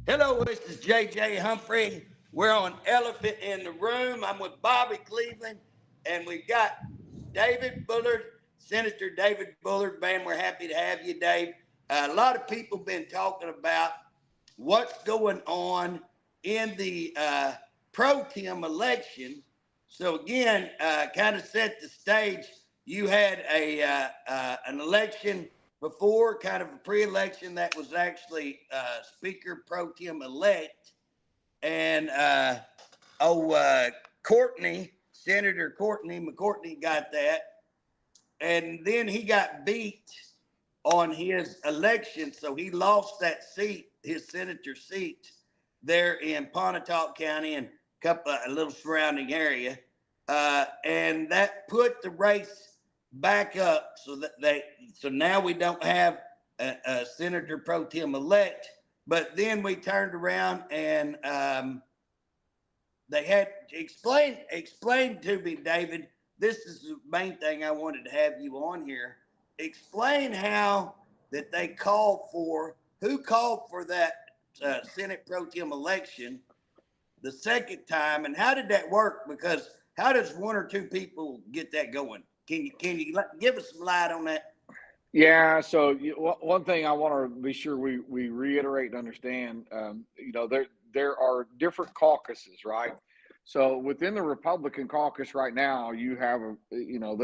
Hello, this is JJ Humphrey. We're on Elephant in the Room. I'm with Bobby Cleveland, and we've got David Bullard, Senator David Bullard. Man, we're happy to have you, Dave. A lot of people been talking about what's going on in the pro tem election. So again, kind of set the stage. You had an election before, kind of a pre-election that was actually Speaker pro tem elect, and Courtney, Senator Courtney McCourtney got that, and then he got beat on his election, so he lost that seat, his senator seat, there in Pontotoc County and a little surrounding area, and that put the race back up so now we don't have a senator pro tem elect. But then we turned around and they had explain to me, David. This is the main thing I wanted to have you on here. Explain how that they who called for that Senate pro tem election the second time, and how did that work? Because how does one or two people get that going? Can you give us some light on that? Yeah. So one thing I want to be sure we reiterate and understand, there are different caucuses, right? So within the Republican caucus right now, you have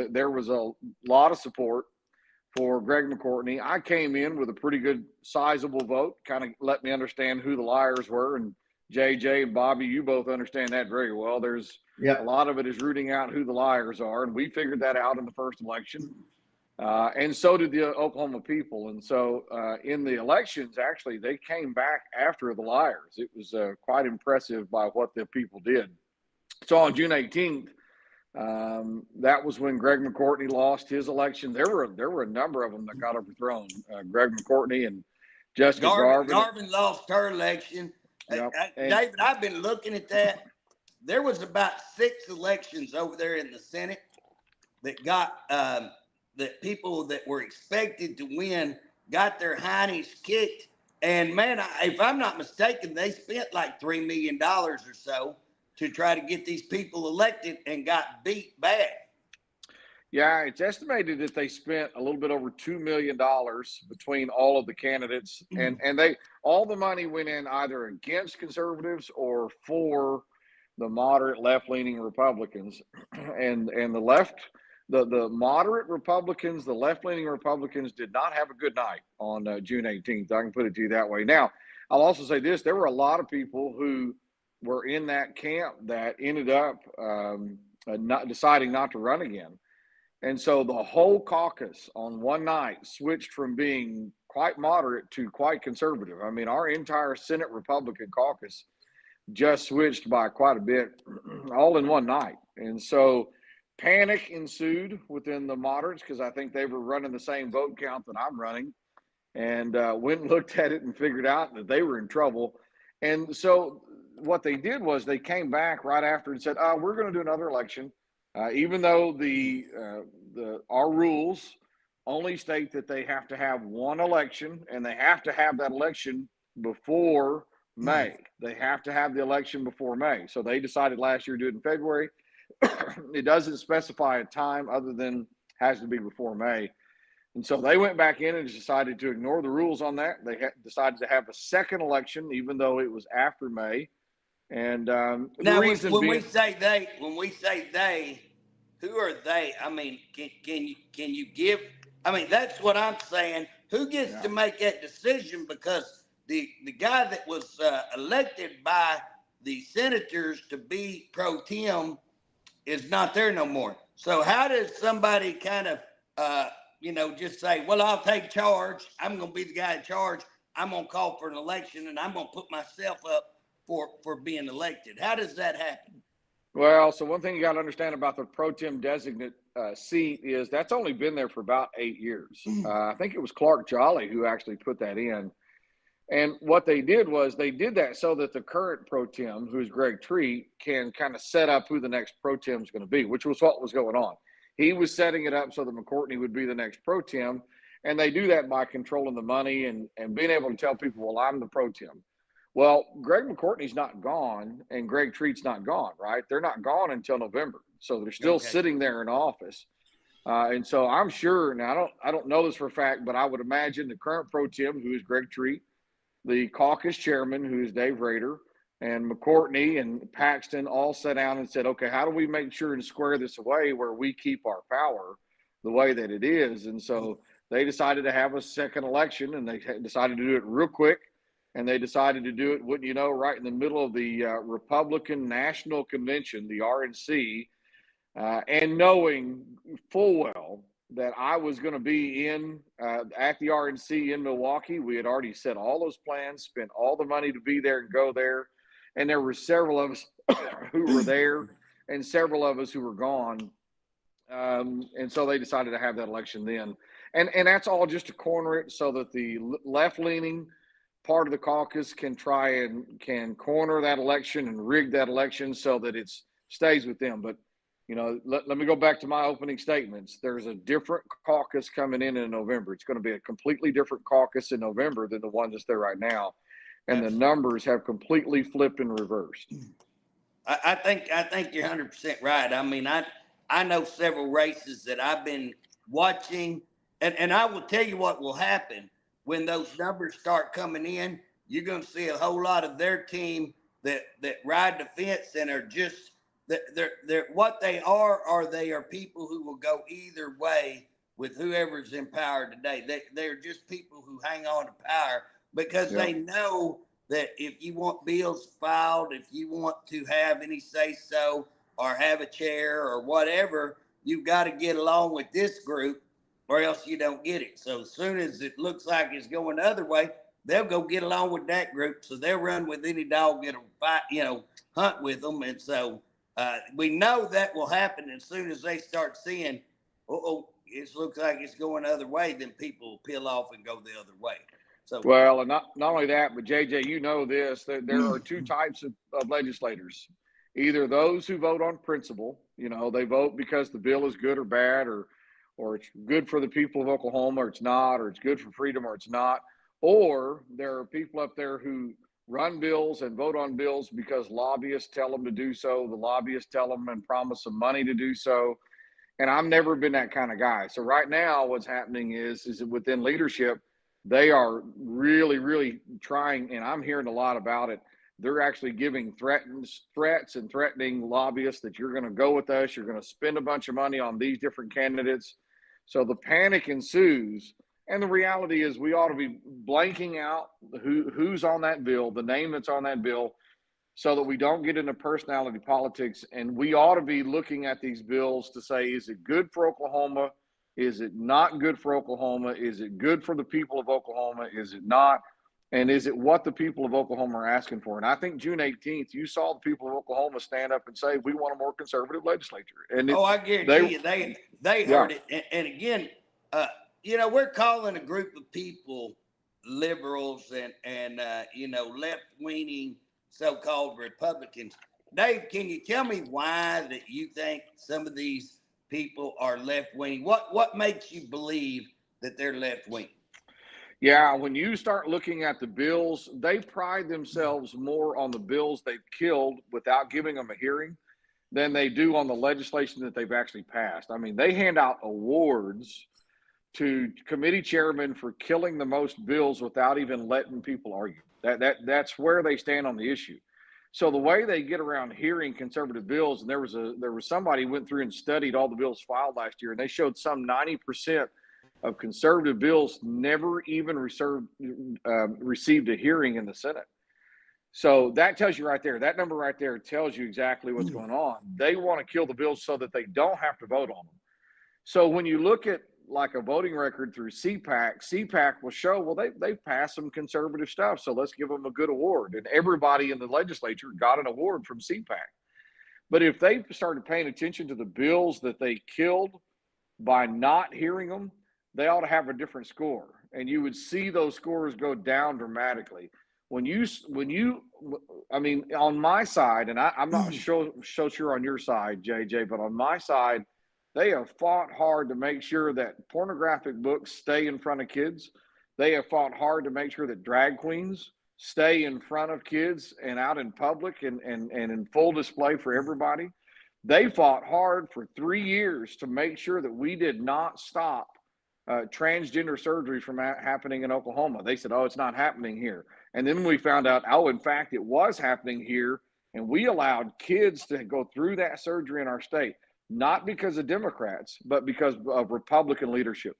there was a lot of support for Greg McCourtney. I came in with a pretty good sizable vote, kind of let me understand who the liars were. And JJ and Bobby, you both understand that very well. There's a lot of it is rooting out who the liars are. And we figured that out in the first election. And so did the Oklahoma people. And so in the elections, actually, they came back after the liars. It was quite impressive by what the people did. So on June 18th, that was when Greg McCourtney lost his election. There were a number of them that got overthrown. Greg McCourtney and Jessica Garvin. Garvin lost her election. Yep. David, I've been looking at that. There was about 6 elections over there in the Senate that got that people that were expected to win got their heinies kicked. And man, if I'm not mistaken, they spent like $3 million or so to try to get these people elected and got beat bad. Yeah, it's estimated that they spent a little bit over $2 million between all of the candidates, and all the money went in either against conservatives or for the moderate left-leaning Republicans, and the left. The moderate Republicans, the left-leaning Republicans did not have a good night on June 18th. I can put it to you that way. Now, I'll also say this. There were a lot of people who were in that camp that ended up not deciding not to run again. And so the whole caucus on one night switched from being quite moderate to quite conservative. I mean, our entire Senate Republican caucus just switched by quite a bit all in one night. And so panic ensued within the moderates because I think they were running the same vote count that I'm running, and went and looked at it and figured out that they were in trouble. And so what they did was they came back right after and said, we're going to do another election, even though our rules only state that they have to have one election and they have to have that election before May. They have to have the election before May. So they decided last year to do it in February. It doesn't specify a time other than has to be before May. And so they went back in and decided to ignore the rules on that. They decided to have a second election, even though it was after May. And now, when we say they, who are they? I mean, can you give? I mean, that's what I'm saying. Who gets to make that decision? Because the guy that was elected by the senators to be pro tem is not there no more. So how does somebody kind of, just say, well, I'll take charge. I'm going to be the guy in charge. I'm going to call for an election and I'm going to put myself up for being elected. How does that happen? Well, so one thing you got to understand about the pro tem designate seat is that's only been there for about 8 years. I think it was Clark Jolly who actually put that in. And what they did was they did that so that the current pro tem, who's Greg Treat, can kind of set up who the next pro tem is going to be, which was what was going on. He was setting it up so that McCourtney would be the next pro tem. And they do that by controlling the money and being able to tell people, well, I'm the pro tem. Well, Greg McCourtney's not gone, and Greg Treat's not gone, right? They're not gone until November, so they're still Okay. sitting there in office. And so I'm sure now I don't know this for a fact, but I would imagine the current pro tem, who is Greg Treat, the caucus chairman, who is Dave Rader, and McCourtney and Paxton all sat down and said, okay, how do we make sure and square this away where we keep our power the way that it is? And so they decided to have a second election, and they decided to do it real quick. And they decided to do it, wouldn't you know, right in the middle of the Republican National Convention, the RNC, and knowing full well that I was going to be in at the RNC in Milwaukee. We had already set all those plans, spent all the money to be there and go there. And there were several of us who were there and several of us who were gone. And so they decided to have that election then. And that's all just to corner it so that the left-leaning part of the caucus can try and can corner that election and rig that election so that it stays with them. But let me go back to my opening statements. There's a different caucus coming in November. It's going to be a completely different caucus in November than the one that's there right now. And the numbers have completely flipped and reversed. I think you're 100% right. I mean, I know several races that I've been watching, and I will tell you what will happen when those numbers start coming in. You're going to see a whole lot of their team that ride the fence and are just they're what they are they are people who will go either way with whoever's in power today. They're just people who hang on to power because they know that if you want bills filed, if you want to have any say so or have a chair or whatever, you've got to get along with this group or else you don't get it. So as soon as it looks like it's going the other way, they'll go get along with that group. So they'll run with any dog that'll fight, hunt with them. And so we know that will happen as soon as they start seeing, it looks like it's going the other way, then people will peel off and go the other way. So, well, and not only that, but JJ, you know this, there are two types of legislators. Either those who vote on principle, they vote because the bill is good or bad, or it's good for the people of Oklahoma, or it's not, or it's good for freedom, or it's not. Or there are people up there who run bills and vote on bills because lobbyists tell them to do so. The lobbyists tell them and promise them money to do so. And I've never been that kind of guy. So right now what's happening is that within leadership, they are really, really trying, and I'm hearing a lot about it. They're actually giving threats and threatening lobbyists that you're going to go with us. You're going to spend a bunch of money on these different candidates. So the panic ensues. And the reality is we ought to be blanking out who's on that bill, the name that's on that bill, so that we don't get into personality politics. And we ought to be looking at these bills to say, is it good for Oklahoma? Is it not good for Oklahoma? Is it good for the people of Oklahoma? Is it not? And is it what the people of Oklahoma are asking for? And I think June 18th, you saw the people of Oklahoma stand up and say, we want a more conservative legislature. And I guarantee they heard it. And again, we're calling a group of people liberals and left-leaning so-called Republicans. Dave, can you tell me why that you think some of these people are left-wing? What makes you believe that they're left-wing? Yeah, when you start looking at the bills, they pride themselves more on the bills they've killed without giving them a hearing than they do on the legislation that they've actually passed. I mean, they hand out awards to committee chairmen for killing the most bills without even letting people argue. That's where they stand on the issue. So the way they get around hearing conservative bills, and there was somebody who went through and studied all the bills filed last year, and they showed some 90% of conservative bills never even received a hearing in the Senate. So that tells you right there, that number right there tells you exactly what's going on. They want to kill the bills so that they don't have to vote on them. So when you look at like a voting record through CPAC will show, well, they've passed some conservative stuff, so let's give them a good award. And everybody in the legislature got an award from CPAC. But if they started paying attention to the bills that they killed by not hearing them, they ought to have a different score. And you would see those scores go down dramatically. On my side, and I'm not so sure on your side, JJ, but on my side, they have fought hard to make sure that pornographic books stay in front of kids. They have fought hard to make sure that drag queens stay in front of kids and out in public and in full display for everybody. They fought hard for 3 years to make sure that we did not stop transgender surgery from happening in Oklahoma. They said, oh, it's not happening here. And then we found out, oh, in fact, it was happening here. And we allowed kids to go through that surgery in our state, not because of Democrats, but because of Republican leadership.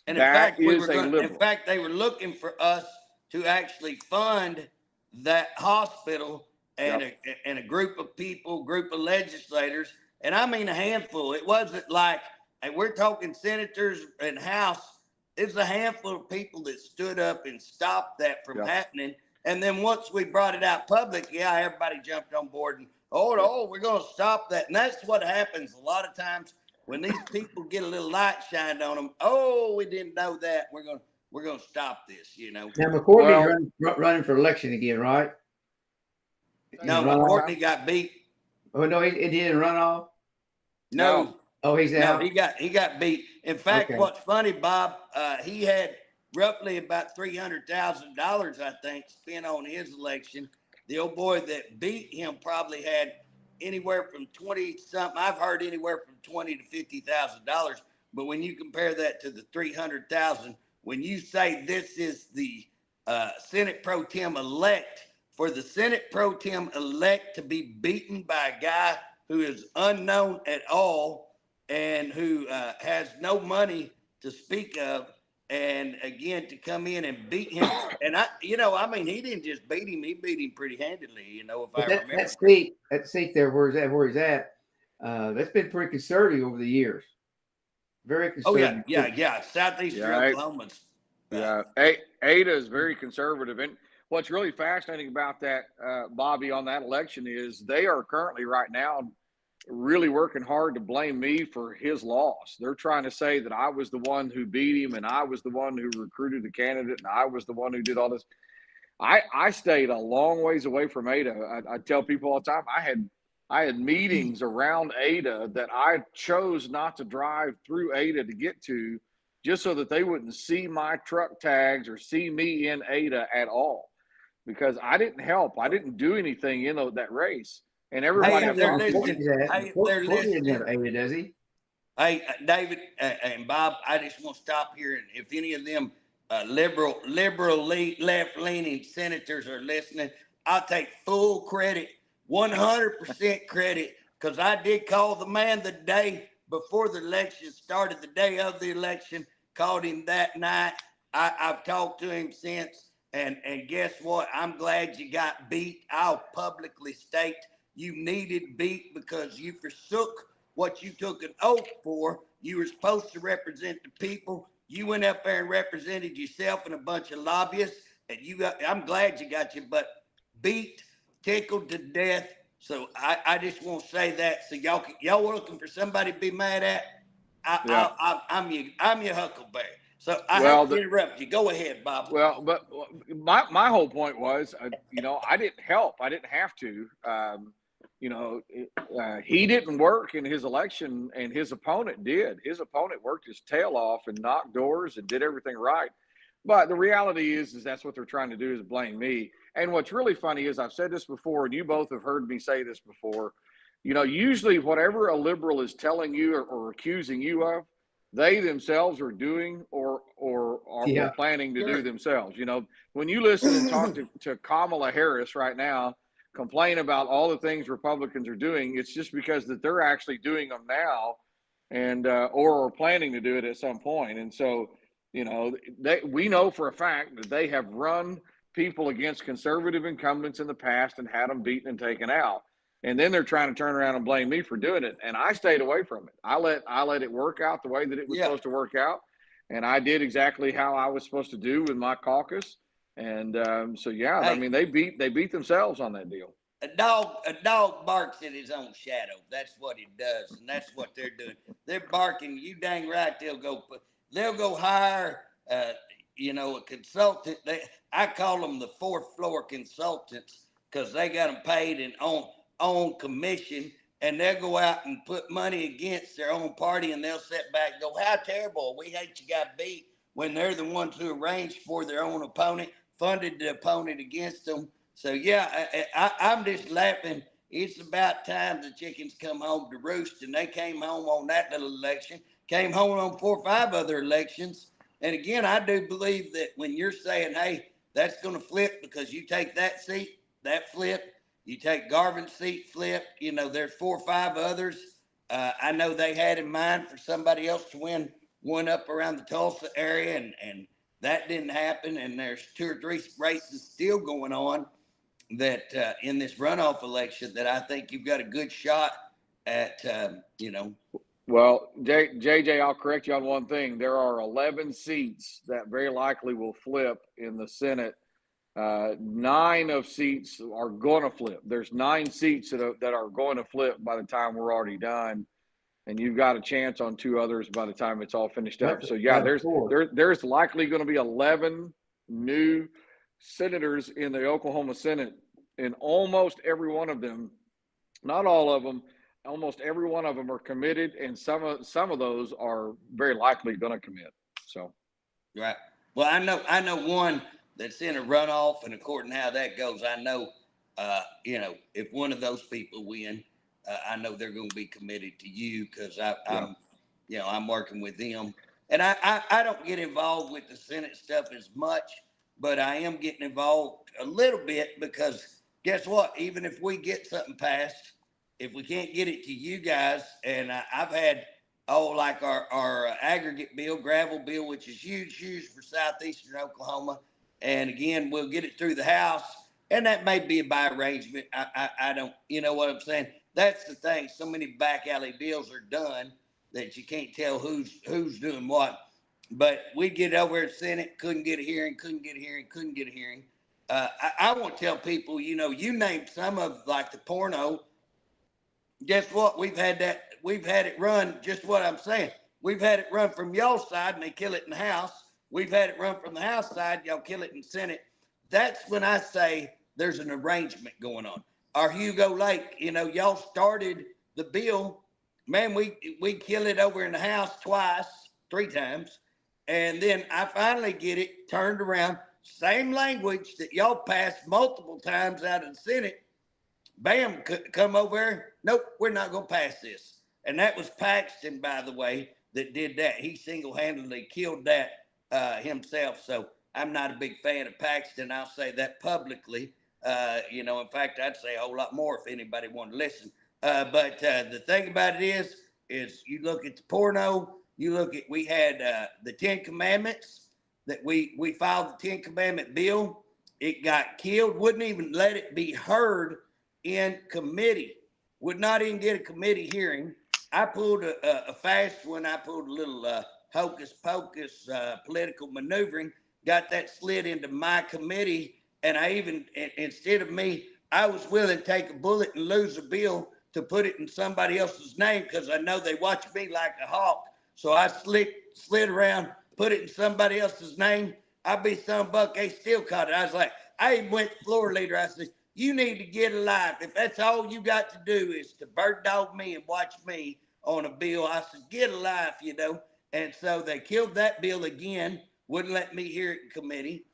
And That is a in liberal. fact, they were looking for us to actually fund that hospital and Yep. a group of people, group of legislators, and I mean a handful. It wasn't like, and we're talking senators and House. It was a handful of people that stood up and stopped that from Yep. happening. And then once we brought it out public, yeah, everybody jumped on board and oh, we're going to stop that. And that's what happens a lot of times when these people get a little light shined on them. Oh, we didn't know that. We're going to stop this. You know. Now McCourtney's Well, running for election again, right? No, Runoff? McCourtney got beat. Oh no, he didn't run off. No, Oh, he's no, out. he got beat. In fact, Okay. what's funny, Bob, he had roughly about $300,000, I think, spent on his election. The old boy that beat him probably had anywhere from 20 something. I've heard anywhere from $20,000 to $50,000. But when you compare that to the 300,000, when you say this is the Senate Pro Tem elect, for the Senate Pro Tem elect to be beaten by a guy who is unknown at all and who has no money to speak of, and again to come in and beat him, and I mean, he didn't just beat him; he beat him pretty handily. If But I remember. that seat there, where he's at, that's been pretty conservative over the years. Very Oh conservative. yeah. Southeastern Oklahoma's. Yeah, Ada is very conservative, and what's really fascinating about that, Bobby, on that election is they are currently right now really working hard to blame me for his loss. They're trying to say that I was the one who beat him and I was the one who recruited the candidate and I was the one who did all this. I stayed a long ways away from Ada. I tell people all the time, I had meetings around Ada that I chose not to drive through Ada to get to, just so that they wouldn't see my truck tags or see me in Ada at all, because I didn't help. I didn't do anything in that race. And everybody, Hey, I've they're talked to, listening. Hey, they're Doesn't listening. have Ada, does he? Hey, David and Bob, I just want to stop here, and if any of them liberal left-leaning senators are listening, I'll take full credit, 100% credit, because I did call the man the day before the election started, the day of the election, called him that night. I've talked to him since, and guess what? I'm glad you got beat. I'll publicly state you needed beat because you forsook what you took an oath for. You were supposed to represent the people. You went up there and represented yourself and a bunch of lobbyists, and I'm glad you got your butt beat, tickled to death. So I just want to say that, so y'all were looking for somebody to be mad at. I'm your huckleberry. So I have to interrupt you. Go ahead, Bob. Well, but my whole point was, I didn't help. I didn't have to. He didn't work in his election, and his opponent did. His opponent worked his tail off and knocked doors and did everything right. But the reality is that's what they're trying to do, is blame me. And what's really funny is, I've said this before, and you both have heard me say this before. Usually whatever a liberal is telling you or accusing you of, they themselves are doing or are planning to do themselves. When you listen and talk to Kamala Harris right now, complain about all the things Republicans are doing, it's just because that they're actually doing them now, and or are planning to do it at some point. And so, we know for a fact that they have run people against conservative incumbents in the past and had them beaten and taken out. And then they're trying to turn around and blame me for doing it. And I stayed away from it. I let it work out the way that it was supposed to work out. And I did exactly how I was supposed to do with my caucus. And I mean, they beat themselves on that deal. A dog barks at his own shadow. That's what it does, and that's what they're doing. They're barking. You dang right. They'll go hire a consultant. I call them the fourth floor consultants, because they got them paid and on commission, and they'll go out and put money against their own party, and they'll sit back and go, how terrible, we hate you got beat, when they're the ones who arranged for their own opponent, funded the opponent against them. So yeah, I'm just laughing. It's about time the chickens come home to roost, and they came home on that little election, came home on 4 or 5 other elections. And again, I do believe that when you're saying, hey, that's going to flip because you take that seat, that flip, you take Garvin's seat, flip, there's 4 or 5 others. I know they had in mind for somebody else to win one up around the Tulsa area, and that didn't happen. And there's 2 or 3 races still going on that in this runoff election that I think you've got a good shot at, Well, JJ, I'll correct you on one thing. There are 11 seats that very likely will flip in the Senate. 9 of seats are going to flip. There's 9 seats that are going to flip by the time we're already done, and you've got a chance on 2 others by the time it's all finished up. So yeah, there's likely going to be 11 new senators in the Oklahoma Senate, and almost every one of them, not all of them, almost every one of them are committed, and some of those are very likely going to commit. So, right. Well, I know one that's in a runoff, and according to how that goes, I know, if one of those people win, I know they're going to be committed to you because I'm working with them, and I don't get involved with the Senate stuff as much, but I am getting involved a little bit because guess what? Even if we get something passed, if we can't get it to you guys, and I've had like our aggregate bill, gravel bill, which is huge for southeastern Oklahoma, and again we'll get it through the House, and that may be by arrangement. I don't, you know what I'm saying? That's the thing. So many back alley deals are done that you can't tell who's doing what. But we get over at Senate, couldn't get a hearing. I want to tell people, you named some of like the porno. Guess what? We've had it run, just what I'm saying. We've had it run from y'all's side and they kill it in the House. We've had it run from the House side, y'all kill it in the Senate. That's when I say there's an arrangement going on. Our Hugo Lake, y'all started the bill. Man, we kill it over in the House 3 times. And then I finally get it turned around. Same language that y'all passed multiple times out of the Senate. Bam, come over there. Nope, we're not going to pass this. And that was Paxton, by the way, that did that. He single-handedly killed that himself. So I'm not a big fan of Paxton. I'll say that publicly. In fact, I'd say a whole lot more if anybody wanted to listen. But the thing about it is you look at the porno, we had the 10 Commandments that we filed the 10 Commandment bill. It got killed, wouldn't even let it be heard in committee, would not even get a committee hearing. I pulled a fast one. I pulled a little hocus pocus political maneuvering, got that slid into my committee. And I even, instead of me, I was willing to take a bullet and lose a bill to put it in somebody else's name because I know they watch me like a hawk. So I slid around, put it in somebody else's name. I'd be some buck, they still caught it. I was like, I even went to floor leader. I said, you need to get alive. If that's all you got to do is to bird dog me and watch me on a bill, I said, get alive, And so they killed that bill again, wouldn't let me hear it in committee.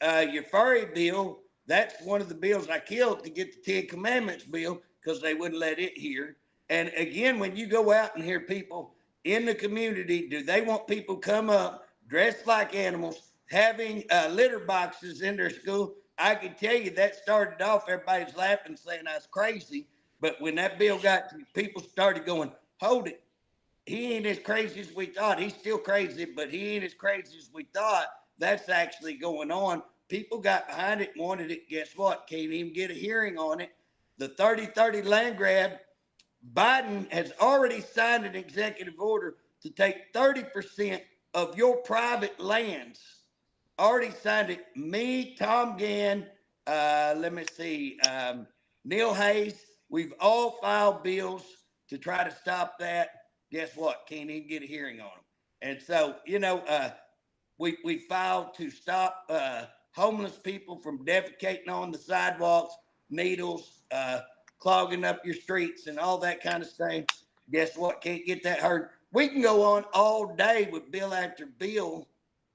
Your furry bill, that's one of the bills I killed to get the 10 Commandments bill because they wouldn't let it hear. And again, when you go out and hear people in the community, do they want people come up dressed like animals, having litter boxes in their school? I can tell you that started off, everybody's laughing, saying I was crazy. But when that bill got to people started going, hold it. He ain't as crazy as we thought. He's still crazy, but he ain't as crazy as we thought. That's actually going on. People got behind it and wanted it. Guess what? Can't even get a hearing on it. The 30-30 land grab, Biden has already signed an executive order to take 30% of your private lands. Already signed it. Me, Tom Gann, Neil Hayes. We've all filed bills to try to stop that. Guess what? Can't even get a hearing on them. And so, we filed to stop homeless people from defecating on the sidewalks, needles, clogging up your streets, and all that kind of stuff. Guess what? Can't get that heard. We can go on all day with bill after bill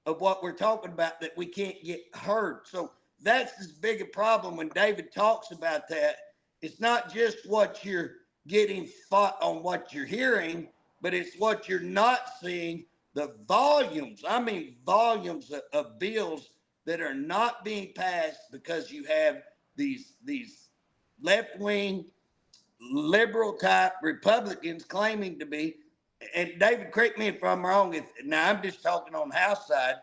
of what we're talking about that we can't get heard. So that's as big a problem when David talks about that. It's not just what you're getting fought on what you're hearing, but it's what you're not seeing. The volumes, I mean, volumes of bills that are not being passed because you have these left wing, liberal type Republicans claiming to be. And David, correct me if I'm wrong. Now I'm just talking on the House side,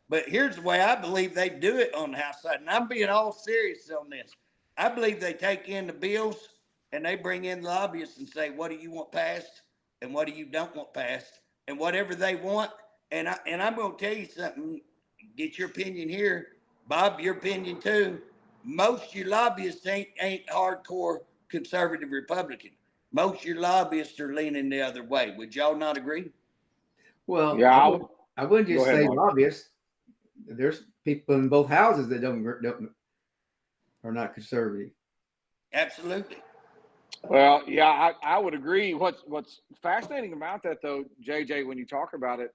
but here's the way I believe they do it on the House side, and I'm being all serious on this. I believe they take in the bills and they bring in lobbyists and say, "What do you want passed, and what do you don't want passed, and whatever they want." And I'm going to tell you something. Get your opinion here, Bob. Your opinion too. Most of your lobbyists ain't hardcore conservative Republican. Most of your lobbyists are leaning the other way. Would y'all not agree? Well, Yeah, I wouldn't go just ahead, say Mark. lobbyists. There's people in both houses that don't are not conservative. Absolutely. Well, yeah, I would agree. What's fascinating about that, though, JJ, when you talk about it,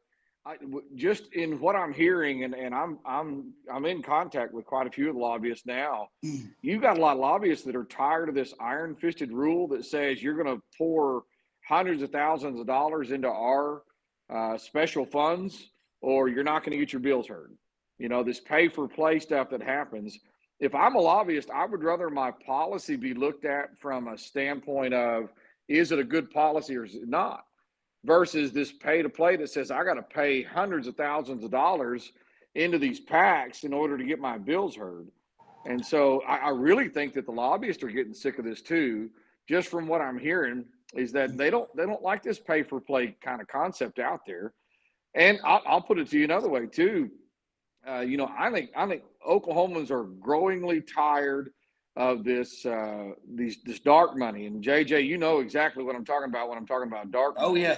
just in what I'm hearing, and I'm in contact with quite a few of the lobbyists now. You've got a lot of lobbyists that are tired of this iron-fisted rule that says you're going to pour hundreds of thousands of dollars into our special funds, or you're not going to get your bills heard. You know, this pay-for-play stuff that happens. If I'm a lobbyist, I would rather my policy be looked at from a standpoint of, is it a good policy or is it not? Versus this pay to play that says I got to pay hundreds of thousands of dollars into these PACs in order to get my bills heard. And so I really think that the lobbyists are getting sick of this too. Just from what I'm hearing is that they don't like this pay for play kind of concept out there. And I'll put it to you another way too. I think Oklahomans are growingly tired of this dark money. And JJ, you know exactly what I'm talking about when I'm talking about dark money. Oh yeah.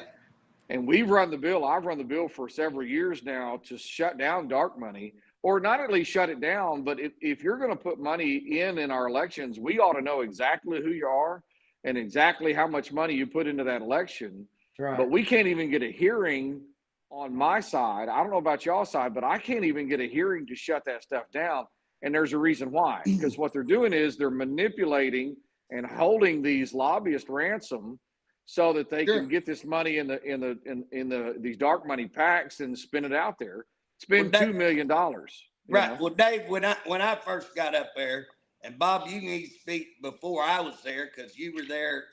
And we've run the bill. I've run the bill for several years now to shut down dark money, or not at least shut it down. But if you're going to put money in our elections, we ought to know exactly who you are and exactly how much money you put into that election. Right. But we can't even get a hearing on my side. I don't know about y'all's side, but I can't even get a hearing to shut that stuff down. And there's a reason why, because what they're doing is they're manipulating and holding these lobbyists ransom so that they can get this money in these dark money PACs and spin it out there. Spend $2 million. Right. Well, Dave, when I first got up there, and Bob, you need to speak before I was there because you were there.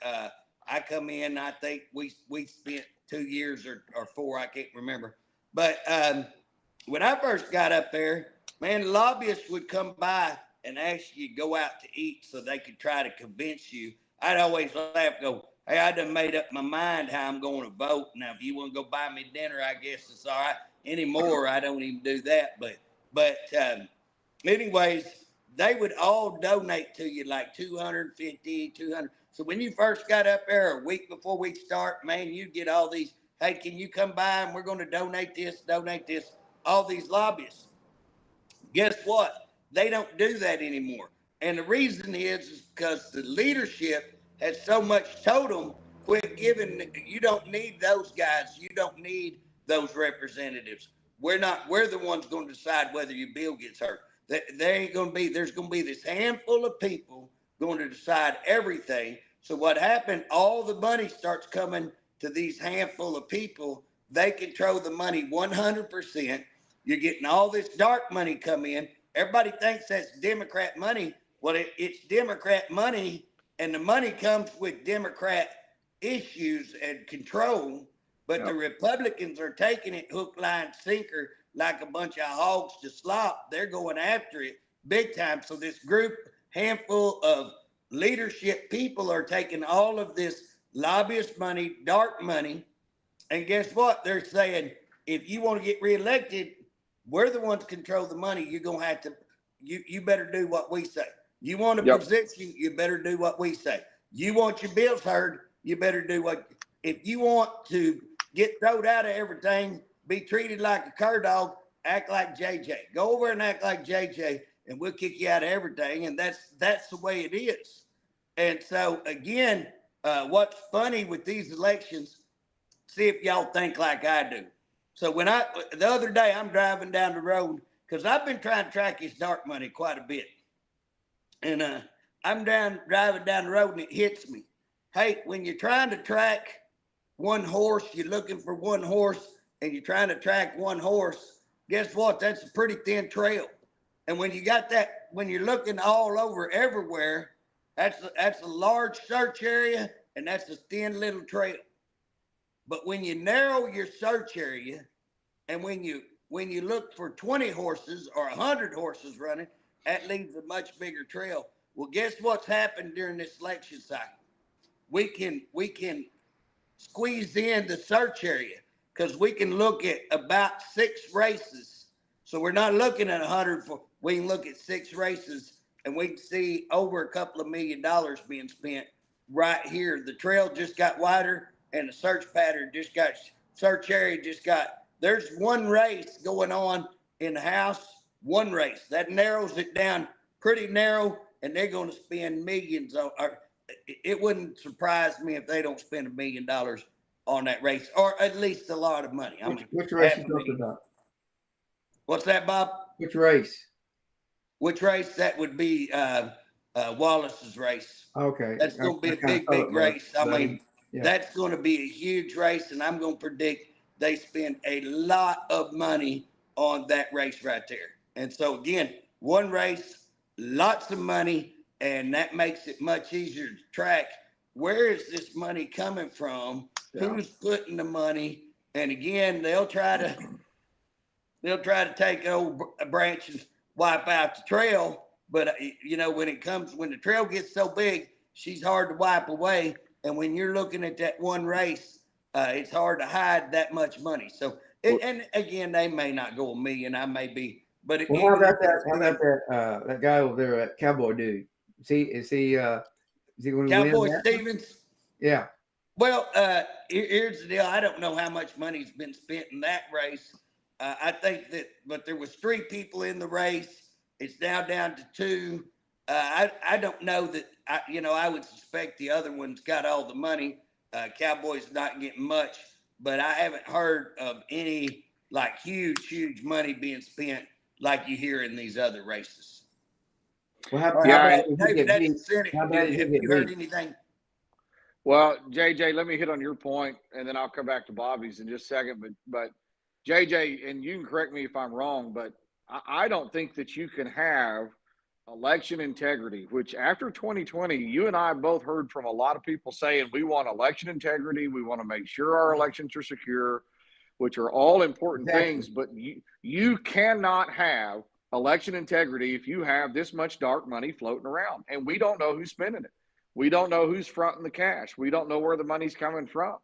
I come in. I think we spent 2 years or 4. I can't remember. But when I first got up there, man, lobbyists would come by and ask you to go out to eat so they could try to convince you. I'd always laugh, go, "Hey, I done made up my mind how I'm going to vote. Now, if you want to go buy me dinner, I guess it's all right." Anymore, I don't even do that. But anyways, they would all donate to you like 250, 200. So when you first got up there a week before we start, man, you get all these, "Hey, can you come by and we're going to donate this, all these lobbyists." Guess what? They don't do that anymore. And the reason is because the leadership has so much told them, quit giving. You don't need those guys. You don't need those representatives. We're the ones going to decide whether your bill gets hurt. There's going to be this handful of people going to decide everything. So what happened, all the money starts coming to these handful of people. They control the money 100%. You're getting all this dark money come in. Everybody thinks that's Democrat money. Well, it's Democrat money, and the money comes with Democrat issues and control. But the Republicans are taking it hook, line, sinker, like a bunch of hogs to slop. They're going after it big time. So this handful of leadership people are taking all of this lobbyist money, dark money, and guess what? They're saying, if you want to get reelected, we're the ones control the money. You're going to have to, you better do what we say. You want a position, you better do what we say. You want your bills heard, you better do if you want to get thrown out of everything, be treated like a cur dog, act like JJ. Go over and act like JJ, and we'll kick you out of everything. And that's the way it is. And so, again, what's funny with these elections, see if y'all think like I do. So the other day I'm driving down the road because I've been trying to track his dark money quite a bit, and I'm driving down the road and it hits me. Hey, when you're trying to track one horse, you're looking for one horse, and you're trying to track one horse. Guess what? That's a pretty thin trail. And when you got that, when you're looking all over everywhere, that's a large search area, and that's a thin little trail. But when you narrow your search area, and when you look for 20 horses or 100 horses running, that leaves a much bigger trail. Well, guess what's happened during this selection cycle? We can squeeze in the search area because we can look at about 6 races. So we're not looking at 100. We can look at 6 races, and we can see over a couple of $1 million being spent right here. The trail just got wider, and the search area just got. There's one race going on in the house. One race that narrows it down pretty narrow, and they're going to spend millions. It wouldn't surprise me if they don't spend $1 million on that race, or at least a lot of money. Which race you talking about? What's that, Bob? Which race? Which race? That would be Wallace's race. Okay. That's going to be a big race. I mean, that's going to be a huge race, and I'm going to predict they spend a lot of money on that race right there. And so, again, one race, lots of money, and that makes it much easier to track. Where is this money coming from? Yeah. Who's putting the money? And again, they'll try to take old branch and wipe out the trail. But when the trail gets so big, she's hard to wipe away. And when you're looking at that one race, it's hard to hide that much money. So, and again, they may not go $1 million. I may be, but how about that? That guy over there, that cowboy dude. Is he going to win? Cowboy Stevens? Yeah. Well, here's the deal. I don't know how much money's been spent in that race. I think but there was 3 people in the race. It's now down to 2. I don't know that. I would suspect the other one's got all the money. Cowboy's not getting much, but I haven't heard of any like huge money being spent like you hear in these other races. Well, how about David? Have you heard anything? Well, JJ, let me hit on your point, and then I'll come back to Bobby's in just a second. But JJ, and you can correct me if I'm wrong, but I don't think that you can have election integrity, which after 2020, you and I both heard from a lot of people saying we want election integrity. We want to make sure our elections are secure, which are all important things. But you cannot have election integrity if you have this much dark money floating around, and we don't know who's spending it. We don't know who's fronting the cash. We don't know where the money's coming from.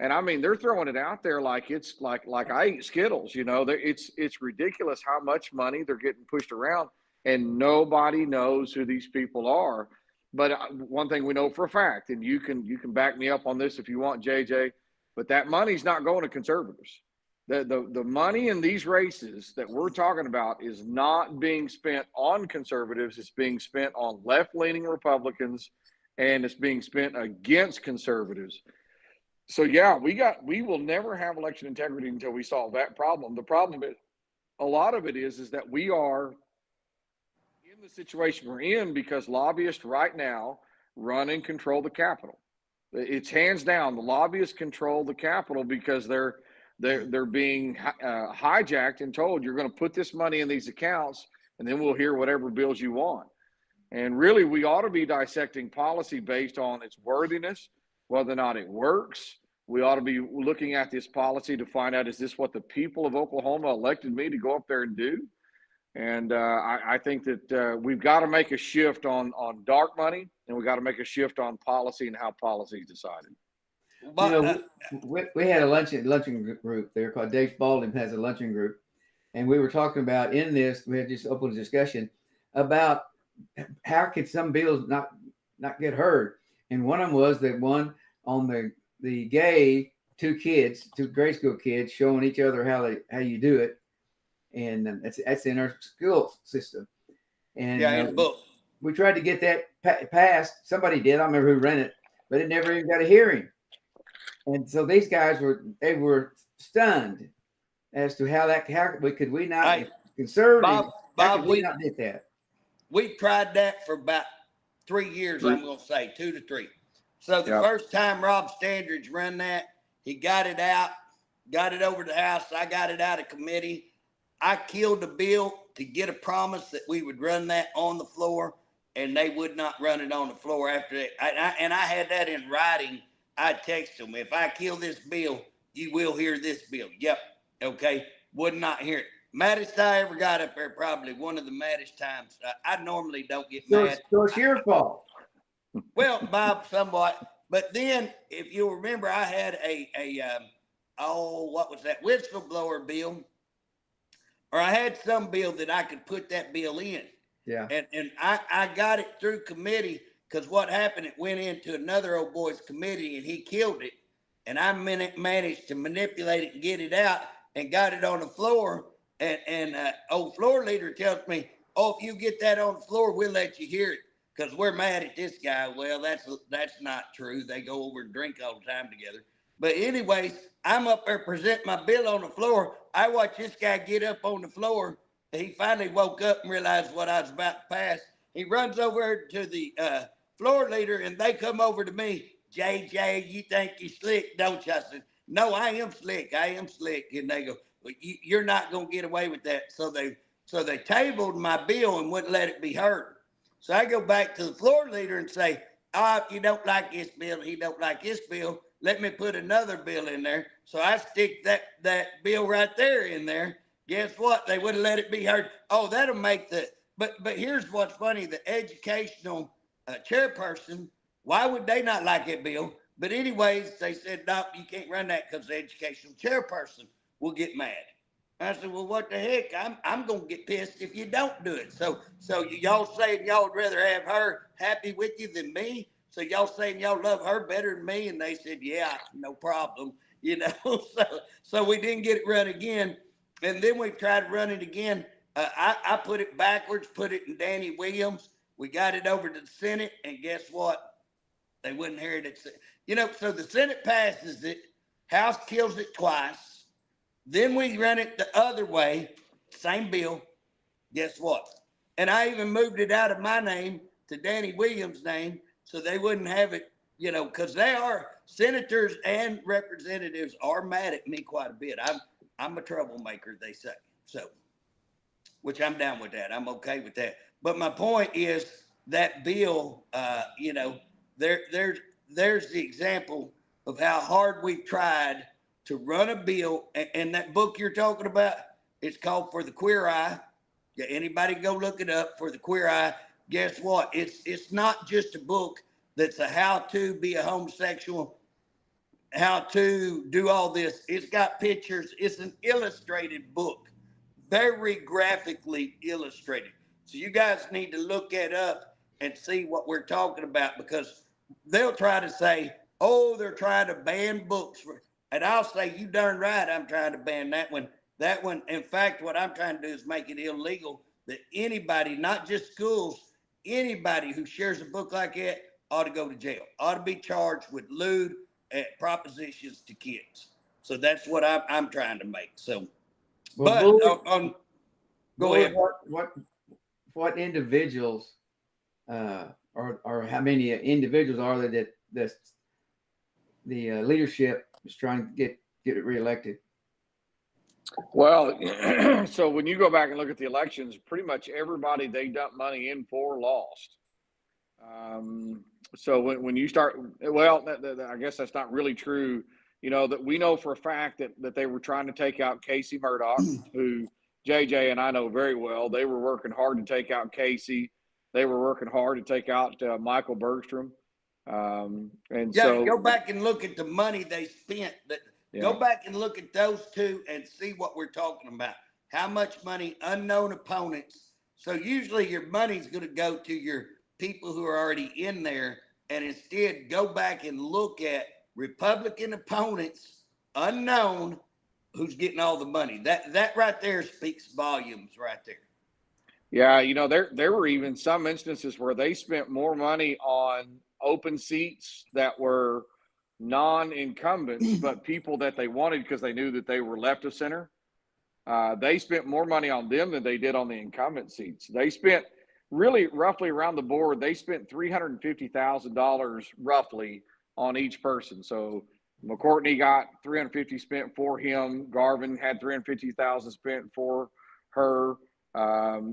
And I mean, they're throwing it out there like it's like I eat Skittles, it's ridiculous how much money they're getting pushed around, and nobody knows who these people are. But one thing we know for a fact, and you can back me up on this if you want, JJ, but that money's not going to conservatives. The money in these races that we're talking about is not being spent on conservatives. It's being spent on left-leaning Republicans, and it's being spent against conservatives. So yeah, we will never have election integrity until we solve that problem. The problem is, a lot of it is that we are in the situation we're in because lobbyists right now run and control the Capitol. It's hands down, the lobbyists control the Capitol because they're being hijacked and told you're going to put this money in these accounts, and then we'll hear whatever bills you want. And really, we ought to be dissecting policy based on its worthiness, whether or not it works. We ought to be looking at this policy to find out, is this what the people of Oklahoma elected me to go up there and do? And I think that we've got to make a shift on dark money, and we've got to make a shift on policy and how policy is decided. We had a luncheon group there called Dave Spalding has a luncheon group, and we were talking about in this. We had just opened a discussion about how could some bills not get heard, and one of them was that one on the gay 2 grade school kids showing each other how you do it, and that's in our school system. And in the book, we tried to get that passed. Somebody did. I don't remember who ran it, but it never even got a hearing. And so these guys were stunned as to how could we not, Hey, if conservative, Bob, how could Bob, we not get that? we tried that for about 3 years, Three. I'm going to say 2 to 3. So the Yep. first time Rob Standridge run that, he got it out, got it over to the House. I got it out of committee. I killed the bill to get a promise that we would run that on the floor, and they would not run it on the floor after that. And I had that in writing. I text them, if I kill this bill, you will hear this bill. Yep. Okay. Would not hear it. Maddest I ever got up there, probably one of the maddest times. I normally don't get mad. So it's your fault. Well, Bob, somewhat. But then, if you'll remember, I had what was that, whistleblower bill, or I had some bill that I could put that bill in. Yeah. And I got it through committee, because what happened, it went into another old boy's committee and he killed it. And I managed to manipulate it and get it out and got it on the floor. And old floor leader tells me, oh, if you get that on the floor, we'll let you hear it, because we're mad at this guy. Well, that's not true. They go over and drink all the time together. But anyways, I'm up there presenting my bill on the floor. I watch this guy get up on the floor. He finally woke up and realized what I was about to pass. He runs over to the floor leader, and they come over to me. JJ, you think you're slick, don't you? I said, no, I am slick. I am slick. And they go, well, you're not going to get away with that. So they tabled my bill and wouldn't let it be heard. So I go back to the floor leader and say, if you don't like this bill, he don't like this bill, let me put another bill in there. So I stick that bill right there in there. Guess what? They wouldn't let it be heard. Oh, that'll make but here's what's funny. The educational chairperson, why would they not like that bill? But anyways, they said, no, you can't run that because the educational chairperson will get mad. I said, well, what the heck? I'm going to get pissed if you don't do it. So y'all saying y'all would rather have her happy with you than me? So y'all saying y'all love her better than me? And they said, yeah, no problem. So we didn't get it run again. And then we tried to run it again. I put it backwards, put it in Danny Williams. We got it over to the Senate, and guess what? They wouldn't hear it. So the Senate passes it. House kills it twice. Then we run it the other way, same bill. Guess what? And I even moved it out of my name to Danny Williams' name, so they wouldn't have it, because they are, senators and representatives are mad at me quite a bit. I'm a troublemaker, they say. So, which I'm down with that. I'm okay with that. But my point is that bill, there's the example of how hard we've tried to run a bill. And that book you're talking about, it's called For the Queer Eye. Yeah, anybody go look it up, For the Queer Eye. Guess what? It's not just a book that's a how to be a homosexual, how to do all this. It's got pictures. It's an illustrated book, very graphically illustrated. So you guys need to look it up and see what we're talking about, because they'll try to say, oh, they're trying to ban books. And I'll say, you darn right, I'm trying to ban that one. That one, in fact, what I'm trying to do is make it illegal that anybody, not just schools, anybody who shares a book like that ought to go to jail, ought to be charged with lewd propositions to kids. So that's what I'm trying to make. So, Well, but go ahead. What individuals or how many individuals are there that the leadership is trying to get it reelected? Well, so when you go back and look at the elections, pretty much everybody they dumped money in for lost. So when you start, well, I guess that's not really true. That we know for a fact that they were trying to take out Casey Murdoch, who JJ and I know very well. They were working hard to take out Casey. They were working hard to take out Michael Bergstrom. So go back and look at the money they spent. Go back and look at those two and see what we're talking about. How much money, unknown opponents. So usually your money's going to go to your people who are already in there, and instead go back and look at Republican opponents, unknown, who's getting all the money. That right there speaks volumes right there. Yeah, there were even some instances where they spent more money on open seats that were non-incumbents, but people that they wanted because they knew that they were left of center. They spent more money on them than they did on the incumbent seats. They spent really roughly around the board. They spent $350,000 roughly on each person. So McCourtney got 350 spent for him. Garvin had 350,000 spent for her.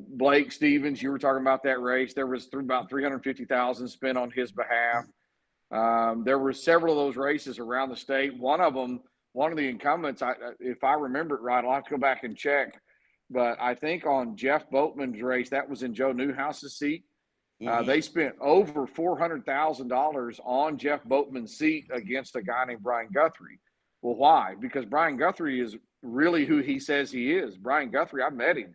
Blake Stevens, you were talking about that race. There was about 350,000 spent on his behalf. There were several of those races around the state. One of the incumbents, if I remember it right, I'll have to go back and check. But I think on Jeff Boatman's race, that was in Joe Newhouse's seat. They spent over $400,000 on Jeff Boatman's seat against a guy named Brian Guthrie. Well, why? Because Brian Guthrie is really who he says he is. Brian Guthrie, I met him.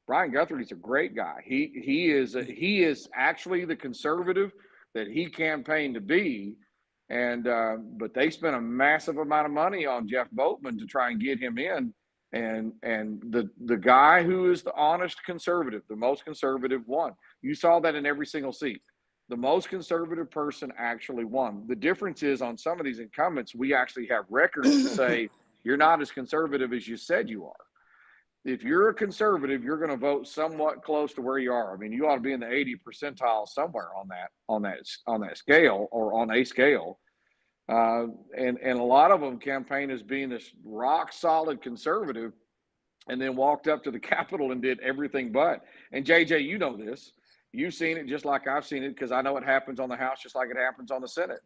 Brian Guthrie's a great guy. He is actually the conservative that he campaigned to be. And but they spent a massive amount of money on Jeff Boatman to try and get him in. And the guy who is the honest conservative, the most conservative, won. You saw that in every single seat. The most conservative person actually won. The difference is on some of these incumbents, we actually have records to say you're not as conservative as you said you are. If you're a conservative, you're going to vote somewhat close to where you are. I mean, you ought to be in the 80 percentile somewhere on that scale or on a scale. And a lot of them campaign as being this rock solid conservative, and then walked up to the Capitol and did everything but. And JJ, you know this. You've seen it just like I've seen it, because I know it happens on the House just like it happens on the Senate.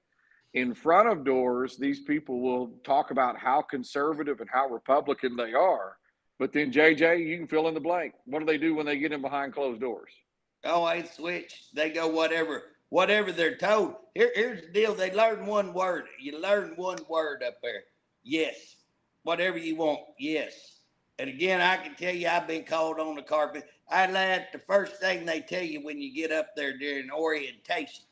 In front of doors, these people will talk about how conservative and how Republican they are. But then, JJ, you can fill in the blank. What do they do when they get in behind closed doors? Oh, they switch. They go whatever they're told. Here's the deal. They learn one word. You learn one word up there. Yes. Whatever you want. Yes. And again, I can tell you, I've been called on the carpet. I laugh. The first thing they tell you when you get up there during orientation,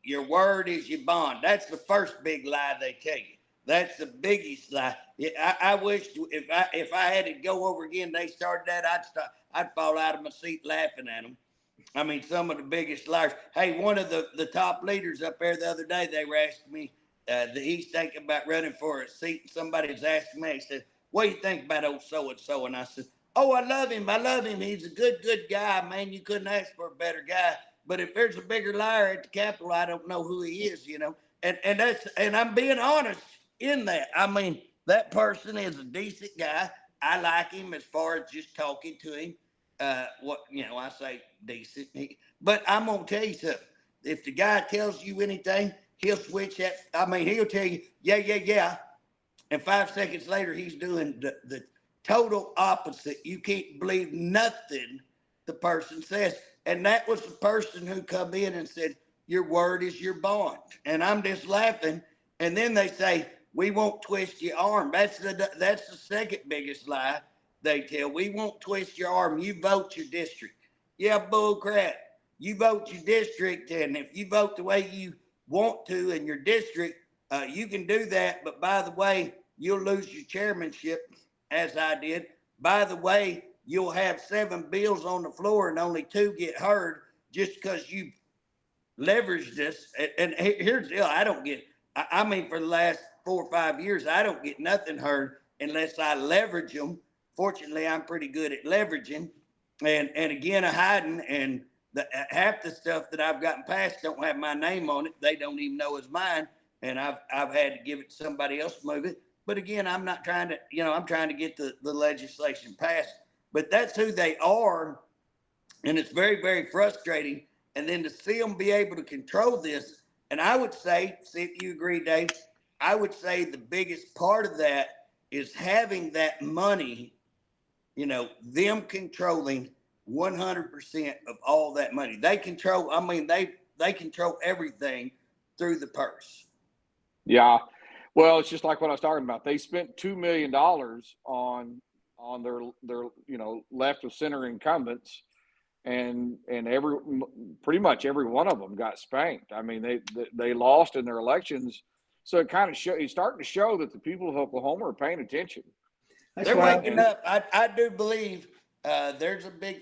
your word is your bond. That's the first big lie they tell you. That's the biggest lie. I wish if I had to go over again, they started that, I'd fall out of my seat laughing at them. I mean, some of the biggest liars. Hey, one of the top leaders up there the other day, they were asking me that he's thinking about running for a seat. And somebody was asking me, he said, what do you think about old so-and-so? And I said, oh, I love him. He's a good guy, man. You couldn't ask for a better guy. But if there's a bigger liar at the Capitol, I don't know who he is, you know. And I'm being honest in that. I mean, that person is a decent guy. I like him as far as just talking to him. I say decent. But I'm going to tell you something. If the guy tells you anything, he'll switch that. I mean, he'll tell you, yeah. And 5 seconds later, he's doing the total opposite. You can't believe nothing the person says. And that was the person who come in and said, your word is your bond. And I'm just laughing. And then they say, we won't twist your arm. That's the second biggest lie they tell. We won't twist your arm. You vote your district. Yeah, bull crap. You vote your district, and if you vote the way you want to in your district, you can do that. But by the way, you'll lose your chairmanship, as I did. By the way, you'll have 7 bills on the floor and only 2 get heard just because you leveraged this. And here's the deal. I don't get, I mean, for the last 4 or 5 years, I don't get nothing heard unless I leverage them. Fortunately, I'm pretty good at leveraging and again, hiding. And half the stuff that I've gotten passed don't have my name on it. They don't even know it's mine. And I've had to give it to somebody else to move it. But again, I'm not trying to, I'm trying to get the legislation passed. But that's who they are. And it's very, very frustrating. And then to see them be able to control this. And I would say, see if you agree, Dave, I would say the biggest part of that is having that money, them controlling 100% of all that money. They control, they control everything through the purse. Yeah. Well, it's just like what I was talking about. They spent $2 million on their left of center incumbents, and pretty much every one of them got spanked. I mean, they lost in their elections. So it kind of it's starting to show that the people of Oklahoma are paying attention. They're waking up. I do believe there's a big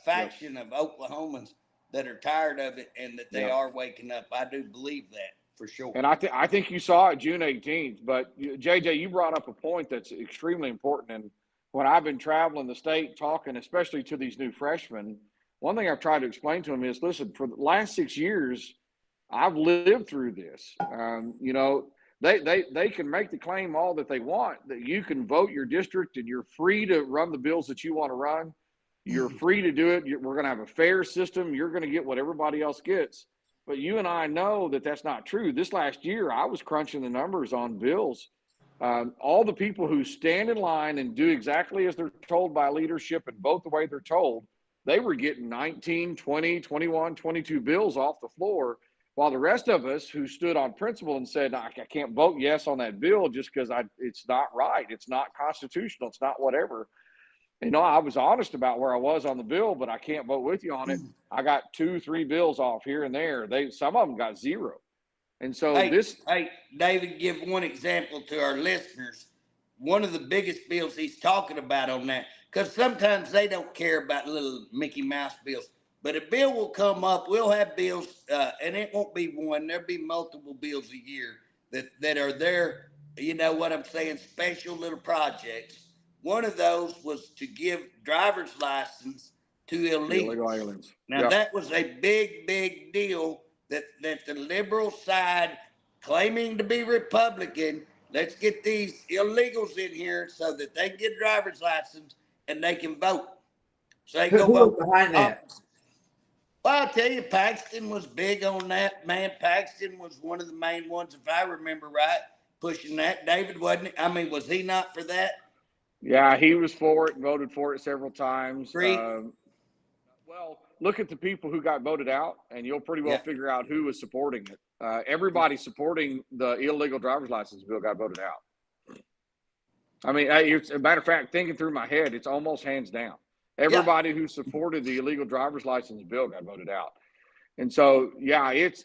faction of Oklahomans that are tired of it and that they are waking up. I do believe that. for sure. And I think you saw it June 18th. But JJ, you brought up a point that's extremely important. And when I've been traveling the state talking, especially to these new freshmen, one thing I've tried to explain to them is, listen, for the last 6 years, I've lived through this. They can make the claim all that they want, that you can vote your district and you're free to run the bills that you want to run. You're free to do it. We're going to have a fair system. You're going to get what everybody else gets. But you and I know that that's not true. This last year, I was crunching the numbers on bills. All the people who stand in line and do exactly as they're told by leadership and vote the way they're told, they were getting 19, 20, 21, 22 bills off the floor, while the rest of us who stood on principle and said, I can't vote yes on that bill just because it's not right. It's not constitutional. It's not whatever. I was honest about where I was on the bill, but I can't vote with you on it. I got 2-3 bills off here and there. Some of them got 0. And so hey, David, give one example to our listeners. One of the biggest bills he's talking about on that, because sometimes they don't care about little Mickey Mouse bills, but a bill will come up. We'll have bills, and it won't be one. There'll be multiple bills a year that are there. You know what I'm saying? Special little projects. One of those was to give driver's license to illegal aliens. Now, that was a big, big deal that the liberal side, claiming to be Republican, let's get these illegals in here so that they can get a driver's license and they can vote. So they go vote behind that. Well, I'll tell you, Paxton was big on that. Man, Paxton was one of the main ones, if I remember right, pushing that. David wasn't. Was he not for that? Yeah, he was for it and voted for it several times. Well, look at the people who got voted out, and you'll pretty well figure out who was supporting it. Everybody supporting the illegal driver's license bill got voted out. As a matter of fact, thinking through my head, it's almost hands down. Everybody who supported the illegal driver's license bill got voted out. And so, it's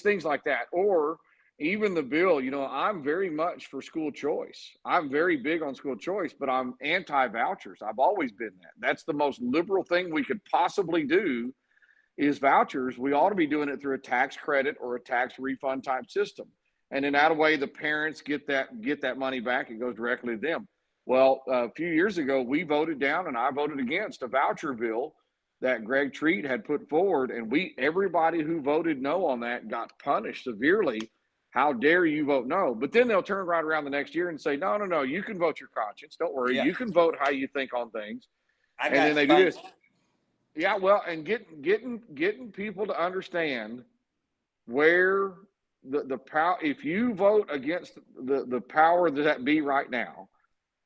things like that. Or even the bill, I'm very much for school choice. I'm very big on school choice, but I'm anti-vouchers. I've always been that. That's the most liberal thing we could possibly do is vouchers. We ought to be doing it through a tax credit or a tax refund type system. And in that way, the parents get that money back. It goes directly to them. Well, a few years ago, we voted down and I voted against a voucher bill that Greg Treat had put forward. And everybody who voted no on that got punished severely. How dare you vote no? But then they'll turn right around the next year and say, no, you can vote your conscience. Don't worry. You can vote how you think on things. And then they do this. Yeah, well, and getting people to understand where the power, if you vote against the power that be right now,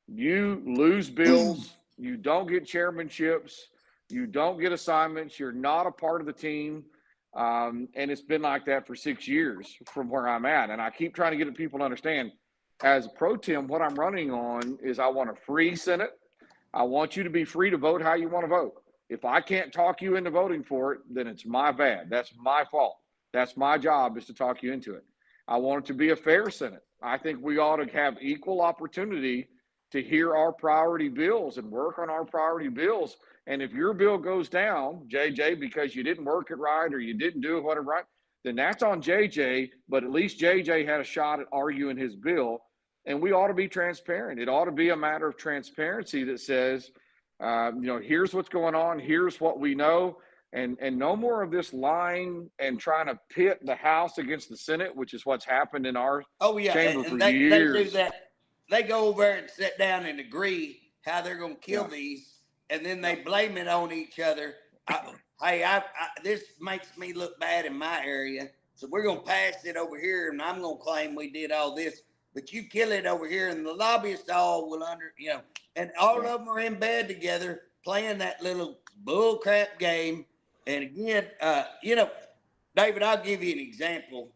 you lose bills, you don't get chairmanships, you don't get assignments, you're not a part of the team. And it's been like that for 6 years from where I'm at. And I keep trying to get people to understand, as a pro tem, what I'm running on is I want a free Senate. I want you to be free to vote how you want to vote. If I can't talk you into voting for it, then it's my bad. That's my fault. That's my job, is to talk you into it. I want it to be a fair Senate. I think we ought to have equal opportunity to hear our priority bills and work on our priority bills. And if your bill goes down, JJ, because you didn't work it right or you didn't do it whatever right, then that's on JJ. But at least JJ had a shot at arguing his bill. And we ought to be transparent. It ought to be a matter of transparency that says, here's what's going on. Here's what we know. And no more of this lying and trying to pit the House against the Senate, which is what's happened in our chamber for years. They do that. They go over and sit down and agree how they're going to kill these, and then they blame it on each other. This makes me look bad in my area, so we're going to pass it over here, and I'm going to claim we did all this, but you kill it over here, and the lobbyists all will and all of them are in bed together playing that little bull crap game. And again, David, I'll give you an example.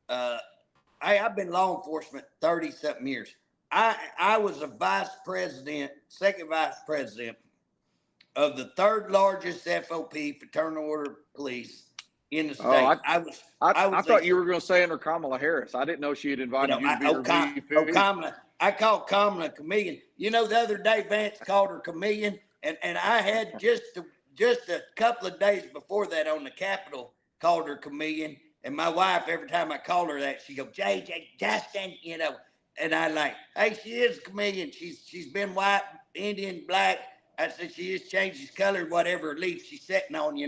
I've been law enforcement 30-something years. I was a second vice president of the third largest FOP, Fraternal Order Police, in the state. I thought you were going to say under Kamala Harris. I didn't know she had invited you to be her VP. Kamala. I called Kamala a chameleon. The other day Vance called her chameleon, and I had just a couple of days before that on the Capitol called her chameleon. And my wife, every time I call her that, she goes, JJ, Justin, and I like, hey, she is a chameleon. She's been white, Indian, black. I said she just changes color, whatever leaf she's sitting on.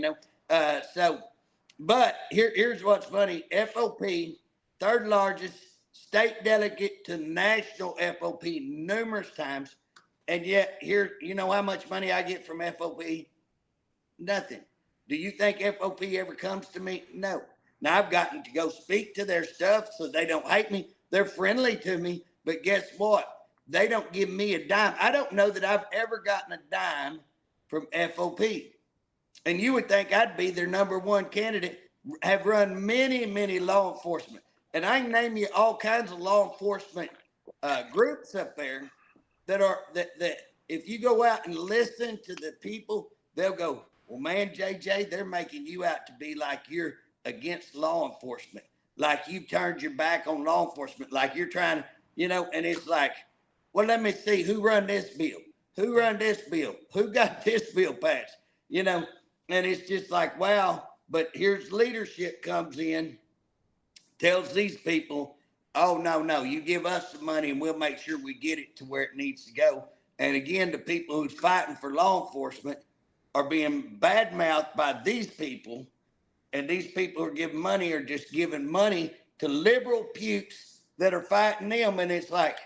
But here's what's funny. FOP, third largest state delegate to national FOP numerous times. And yet here, you know how much money I get from FOP? Nothing. Do you think FOP ever comes to me? No. Now I've gotten to go speak to their stuff so they don't hate me. They're friendly to me, but guess what? They don't give me a dime. I don't know that I've ever gotten a dime from FOP. And you would think I'd be their number one candidate. Have run many, many law enforcement. And I can name you all kinds of law enforcement groups up there that if you go out and listen to the people, they'll go, well, man, JJ, they're making you out to be like you're against law enforcement, like you turned your back on law enforcement, like you're trying to, and it's like, well, let me see who run this bill, who run this bill, who got this bill passed, and it's just like, wow. But here's leadership comes in, tells these people, oh, no, you give us the money and we'll make sure we get it to where it needs to go. And again, the people who's fighting for law enforcement are being badmouthed by these people. And these people who are giving money are just giving money to liberal pukes that are fighting them. And it's like,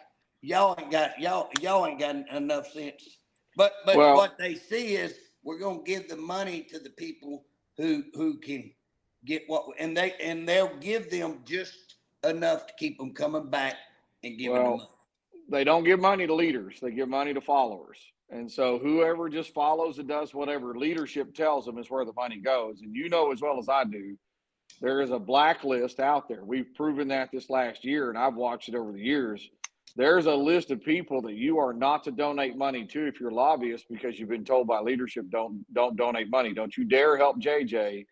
y'all ain't got enough sense. But what they see is we're going to give the money to the people who can get and they'll give them just enough to keep them coming back and giving them money. They don't give money to leaders. They give money to followers. And so whoever just follows and does whatever leadership tells them is where the money goes. And you know as well as I do, there is a blacklist out there. We've proven that this last year, and I've watched it over the years. There's a list of people that you are not to donate money to if you're a lobbyist because you've been told by leadership, don't donate money. Don't you dare help JJ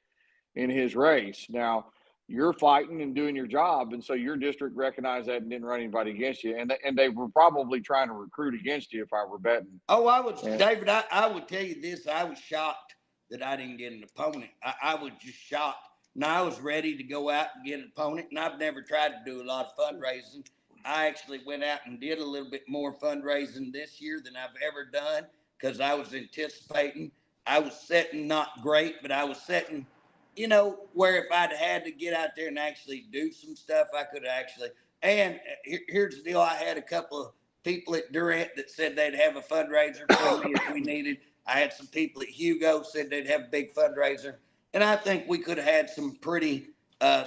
in his race. Now, you're fighting and doing your job, and so your district recognized that and didn't run anybody against you. And they were probably trying to recruit against you if I were betting. Oh, David, I would tell you this. I was shocked that I didn't get an opponent. I was just shocked. Now, I was ready to go out and get an opponent, and I've never tried to do a lot of fundraising. I actually went out and did a little bit more fundraising this year than I've ever done because I was anticipating. I was setting not great, but I was setting – where if I'd had to get out there and actually do some stuff, I could actually. And here's the deal. I had a couple of people at Durant that said they'd have a fundraiser for me if we needed. I had some people at Hugo said they'd have a big fundraiser. And I think we could have had some pretty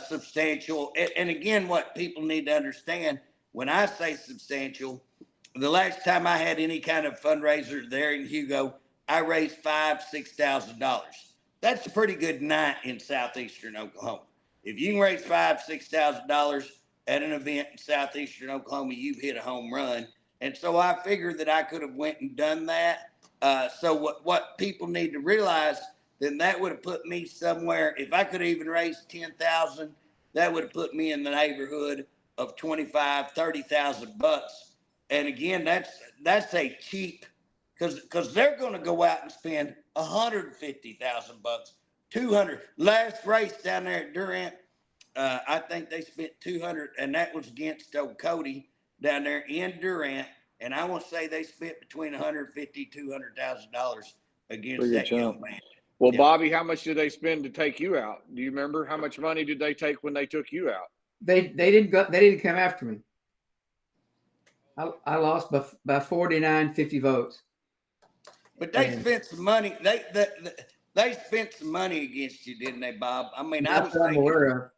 substantial. And again, what people need to understand, when I say substantial, the last time I had any kind of fundraiser there in Hugo, I raised $5,000-$6,000. That's a pretty good night in southeastern Oklahoma. If you can raise $5,000-$6,000 at an event in southeastern Oklahoma, you've hit a home run. And so I figured that I could have went and done that. So what people need to realize, then that would have put me somewhere. If I could even raise $10,000, that would have put me in the neighborhood of $25,000-$30,000. And again, that's a cheap, because they're going to go out and spend $150,000, $200. Last race down there at Durant, I think they spent $200, and that was against old Cody down there in Durant. And I want to say they spent between $150,000-$200,000 against that young man. Well, yeah. Bobby, how much did they spend to take you out? Do you remember how much money did they take when they took you out? They didn't come after me. I lost by 49-50 votes. But they spent some money. They spent some money against you, didn't they, Bob? I mean, I was thinking. Aware of.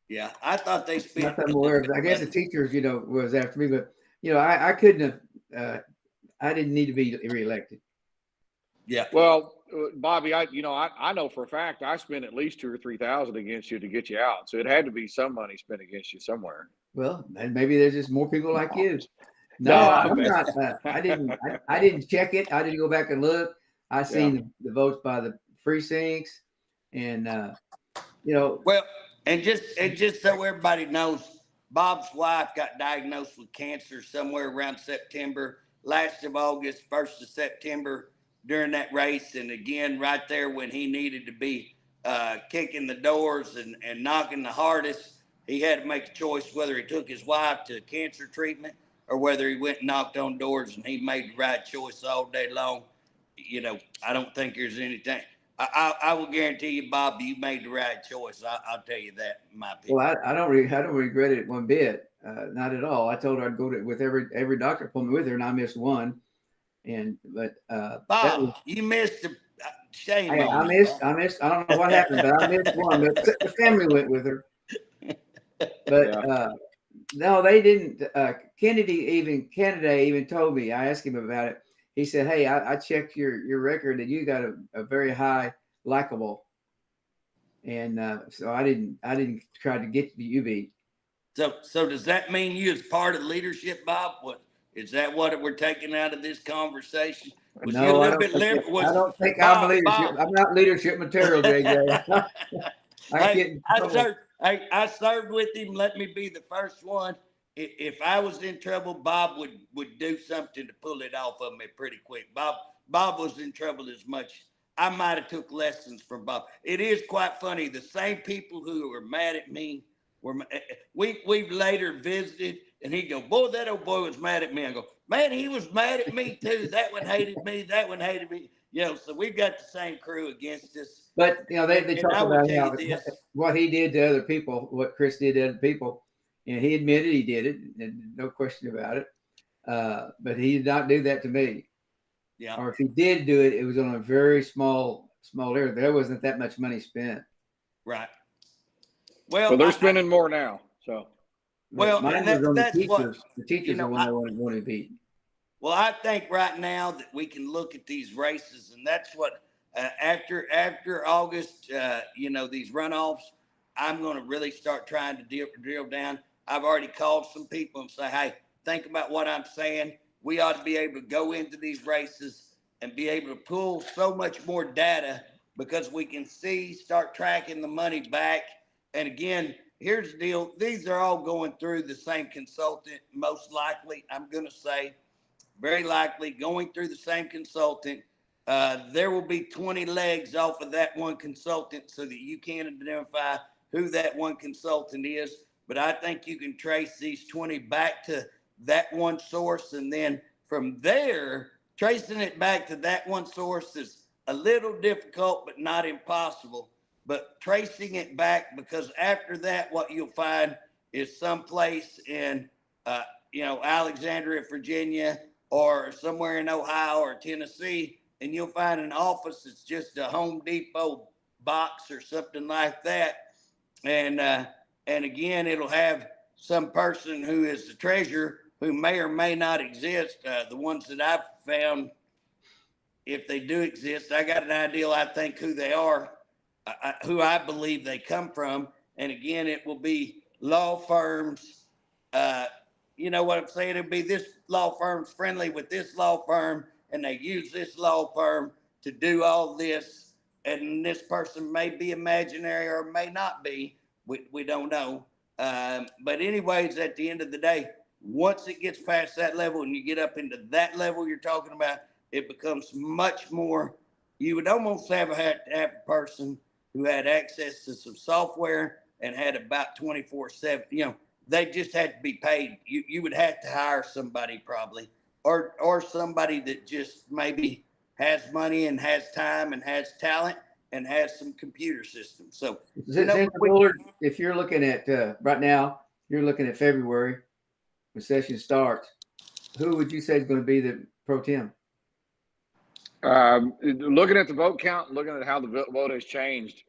Yeah, I thought they spent. Not aware of. I guess the teachers, was after me, but I couldn't have. I didn't need to be reelected. Yeah. Well, Bobby, I know for a fact I spent at least $2,000 or $3,000 against you to get you out, so it had to be some money spent against you somewhere. Well, maybe there's just more people like you. No, I'm not. I didn't check it. I didn't go back and look. I seen the votes by the precincts, and Well, and just so everybody knows, Bob's wife got diagnosed with cancer somewhere around September, last of August, 1st of September during that race, and again right there when he needed to be kicking the doors and knocking the hardest. He had to make a choice whether he took his wife to cancer treatment or whether he went and knocked on doors, and he made the right choice all day long. I don't think there's anything. I will guarantee you, Bob, you made the right choice. I'll tell you that, in my opinion. Well, I don't regret it one bit, not at all. I told her I'd go with every doctor appointment with her, and I missed one. But that was, Bob, you missed the shame I, on I you, missed. Bob. I missed. I don't know what happened, but I missed one. But the family went with her. But Yeah. no, they didn't. Kennedy even told me. I asked him about it. He said, "Hey, I checked your record, and you got a very high likable." And so I didn't try to get you beat. So does that mean you as part of leadership, Bob? What is that? What we're taking out of this conversation? Was you a No, I little don't bit think liberal? I don't think I'm Bob? leadership. Bob. I'm not leadership material, JJ. I Hey, get in trouble. I served with him. Let me be the first one. If I was in trouble, Bob would do something to pull it off of me pretty quick. Bob was in trouble as much. I might have took lessons from Bob. It is quite funny. The same people who were mad at me we've later visited, and he go, boy, that old boy was mad at me. I go, man, he was mad at me too. That one hated me. That one hated me. So we've got the same crew against us. But they And talk I will about tell how you this. what he did to other people, what Chris did to other people, and he admitted he did it, and no question about it. But he did not do that to me. Yeah. Or if he did do it, it was on a very small area. There wasn't that much money spent. Right. Well, they're spending more now. So. Well, mine and was on the that's what, teachers. The teachers are one I want to beat. well, I think right now that we can look at these races, and that's what after August, these runoffs, I'm going to really start trying to drill down. I've already called some people and say, hey, think about what I'm saying. We ought to be able to go into these races and be able to pull so much more data because we can start tracking the money back. And again, here's the deal. These are all going through the same consultant, most likely, I'm going to say. Very likely going through the same consultant. There will be 20 legs off of that one consultant so that you can identify who that one consultant is. But I think you can trace these 20 back to that one source. And then from there, tracing it back to that one source is a little difficult, but not impossible. But tracing it back, because after that, what you'll find is someplace in, Alexandria, Virginia, or somewhere in Ohio or Tennessee, and you'll find an office that's just a Home Depot box or something like that. And again, it'll have some person who is the treasurer who may or may not exist. The ones that I've found, if they do exist, I got an idea, I think, who they are, who I believe they come from. And again, it will be law firms, you know what I'm saying? It'll be this law firm's friendly with this law firm, and they use this law firm to do all this. And this person may be imaginary or may not be. We don't know. But anyways, at the end of the day, once it gets past that level and you get up into that level you're talking about, it becomes much more. You would almost have a person who had access to some software and had about 24/7, they just had to be paid. You would have to hire somebody probably, or somebody that just maybe has money and has time and has talent and has some computer systems. So, Bullard, if you're looking at right now, you're looking at February when session starts. Who would you say is going to be the pro tem? Looking at the vote count, looking at how the vote has changed,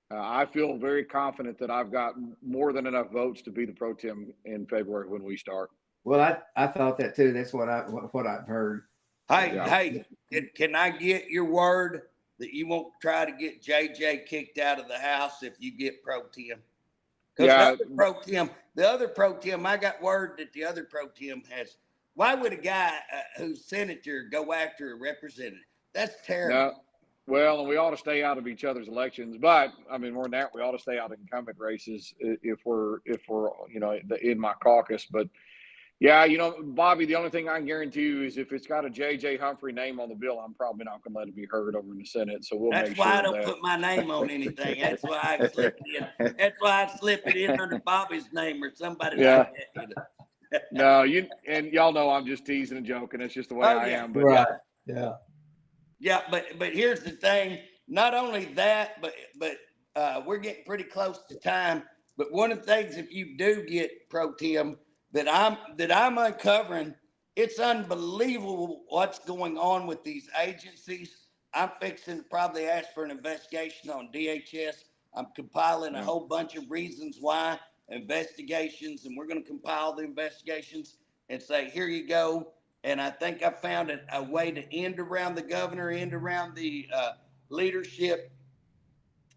I feel very confident that I've got more than enough votes to be the pro tem in February when we start. Well, I thought that too. That's what I've heard. Hey, can I get your word that you won't try to get JJ kicked out of the house if you get pro tem? Because the other pro tem, I got word that the other pro tem has. Why would a guy who's senator go after a representative? That's terrible. No. Well, and we ought to stay out of each other's elections, but I mean, more than that, we ought to stay out of incumbent races if we're in my caucus. But Yeah, Bobby, the only thing I can guarantee you is if it's got a J.J. Humphrey name on the bill, I'm probably not going to let it be heard over in the Senate. So we'll That's make why sure I of don't that. put my name on anything. That's why I slip it in. That's why I slip it in under Bobby's name or somebody Yeah. like that. No, y'all know I'm just teasing and joking. It's just the way Oh I yeah, am. But Right. Yeah. yeah. But here's the thing. Not only that, but we're getting pretty close to time. But one of the things, if you do get pro Tim, that I'm uncovering, it's unbelievable what's going on with these agencies. I'm fixing to probably ask for an investigation on DHS. I'm compiling a yeah. whole bunch of reasons why investigations, and we're going to compile the investigations and say, here you go. And I think I found a way to end around the governor, end around the leadership.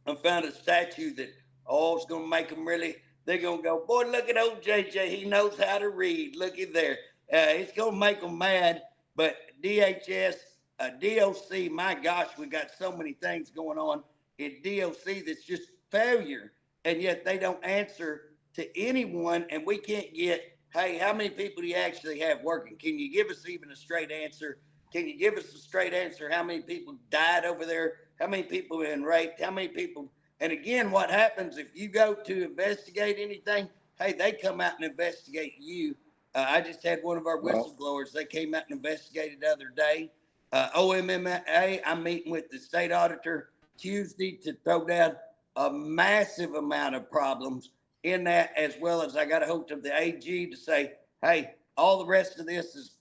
I found a statue that, oh, it's going to make them really, they're going to go, boy, look at old JJ. He knows how to read. Looky there. It's going to make them mad. But DHS, DOC, my gosh, we got so many things going on in DOC that's just failure. And yet they don't answer to anyone. And we can't get, hey, how many people do you actually have working? Can you give us even a straight answer? Can you give us a straight answer? How many people died over there? How many people been raped? How many people? And again, what happens if you go to investigate anything? Hey, they come out and investigate you. I just had one of our Well, whistleblowers. They came out and investigated the other day. OMMA, I'm meeting with the state auditor Tuesday to throw down a massive amount of problems in that, as well as I got a hold of the AG to say, hey, all the rest of this is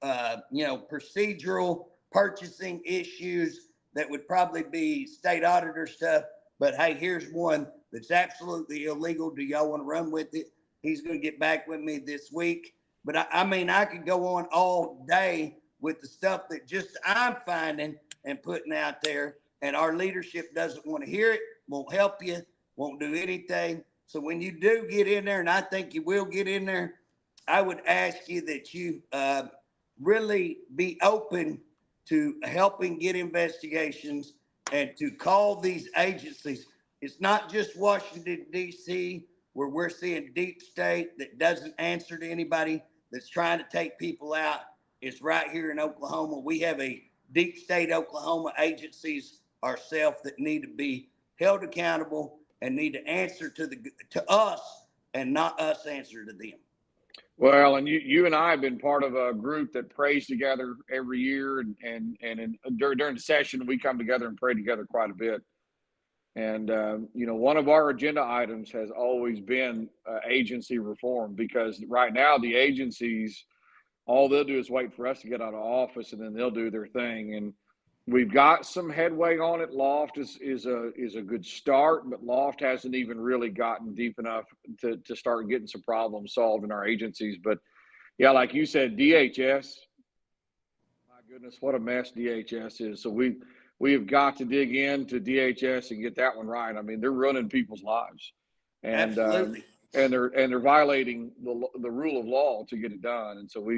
procedural purchasing issues that would probably be state auditor stuff. But hey, here's one that's absolutely illegal. Do y'all want to run with it? He's going to get back with me this week. But I mean, I could go on all day with the stuff that just I'm finding and putting out there. And our leadership doesn't want to hear it, won't help you, won't do anything. So when you do get in there, and I think you will get in there, I would ask you that you really be open to helping get investigations and to call these agencies. It's not just Washington, D.C., where we're seeing deep state that doesn't answer to anybody, that's trying to take people out. It's right here in Oklahoma. We have a deep state Oklahoma agencies ourselves that need to be held accountable and need to answer to us and not us answer to them. well, and you and I have been part of a group that prays together every year, and during the session we come together and pray together quite a bit. And one of our agenda items has always been agency reform, because right now the agencies, all they'll do is wait for us to get out of office, and then they'll do their thing. And we've got some headway on it. Loft is a good start, but Loft hasn't even really gotten deep enough to start getting some problems solved in our agencies. But yeah, like you said, DHS, my goodness, what a mess DHS is. So we have got to dig into DHS and get that one right. I mean, they're ruining people's lives, and Absolutely. they're violating the rule of law to get it done. And so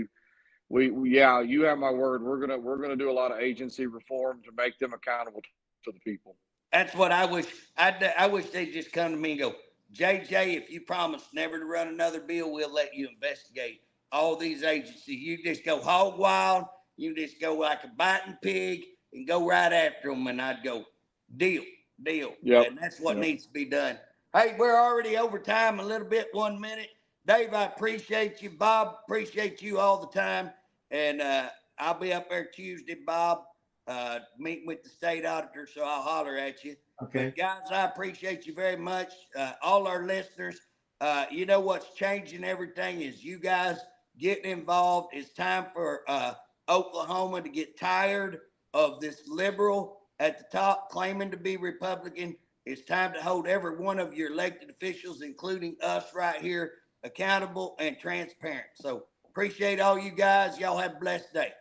yeah, you have my word. We're gonna do a lot of agency reform to make them accountable to the people. That's what I wish. I wish they'd just come to me and go, JJ, if you promise never to run another bill, we'll let you investigate all these agencies. You just go hog wild. You just go like a biting pig and go right after them. And I'd go, deal. Yep. And that's what Yep. needs to be done. Hey, we're already over time a little bit, 1 minute. Dave, I appreciate you. Bob, appreciate you all the time. And I'll be up there Tuesday, Bob, meeting with the state auditor, so I'll holler at you. Okay. But guys, I appreciate you very much. All our listeners, you know what's changing everything is you guys getting involved. It's time for Oklahoma to get tired of this liberal at the top claiming to be Republican. It's time to hold every one of your elected officials, including us right here, accountable and transparent. So appreciate all you guys. Y'all have a blessed day.